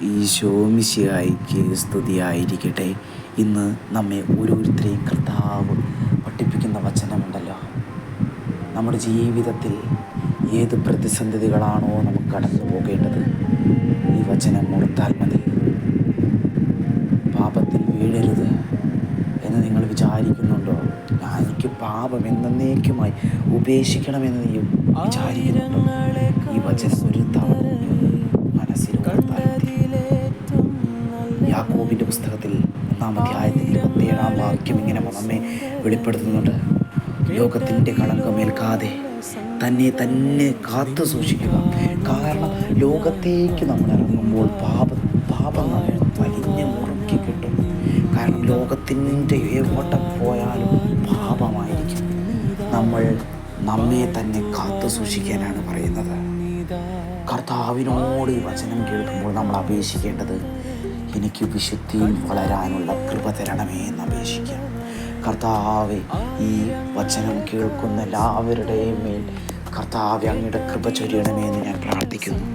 ഈശോ മിശിഹായ്ക്ക് സ്തുതിയായിരിക്കട്ടെ. ഇന്ന് നമ്മെ ഓരോരുത്തരെയും കർത്താവ് പഠിപ്പിക്കുന്ന വചനമുണ്ടല്ലോ. നമ്മുടെ ജീവിതത്തിൽ ഏത് പ്രതിസന്ധികളാണോ നമുക്ക് കടന്നു പോകേണ്ടത്, ഈ വചനം ഓർത്താൽ മതി. പാപത്തിൽ വീഴരുത് എന്ന് നിങ്ങൾ വിചാരിക്കുന്നുണ്ടോ? എനിക്ക് പാപം എന്നേക്കുമായി ഉപേക്ഷിക്കണമെന്ന് നീ വിചാരിക്കുന്നുണ്ടോ? ഈ വചനം ഒരു തവണ മനസ്സിൽ ഓർത്താൽ മതി. യാക്കോബിൻ്റെ പുസ്തകത്തിൽ 1-ാം അധ്യായത്തിൽ 27-ാം വാക്യം ഇങ്ങനെ നമ്മെ വെളിപ്പെടുത്തുന്നുണ്ട്. ലോകത്തിൻ്റെ കളങ്കമേൽക്കാതെ തന്നെ കാത്തു സൂക്ഷിക്കുക. കാരണം ലോകത്തേക്ക് നമ്മൾ ഇറങ്ങുമ്പോൾ പാപം നമ്മെ വലിഞ്ഞ് മുറുക്കി കിട്ടും. കാരണം ലോകത്തിൻ്റെ എവിടെ പോയാലും പാപമായിരിക്കും. നമ്മെ തന്നെ കാത്തു സൂക്ഷിക്കാനാണ് പറയുന്നത്. കർത്താവിനോട് ഈ വചനം കേൾക്കുമ്പോൾ നമ്മൾ അപേക്ഷിക്കേണ്ടത്, എനിക്ക് വിശുദ്ധിയിൽ വളരാനുള്ള കൃപ തരണമേ എന്ന് അപേക്ഷിക്കാം. കർത്താവെ, ഈ വചനം കേൾക്കുന്ന എല്ലാവരുടെയും മേൽ കർത്താവെ അങ്ങയുടെ കൃപ ചൊരിയണമേ എന്ന് ഞാൻ പ്രാർത്ഥിക്കുന്നു.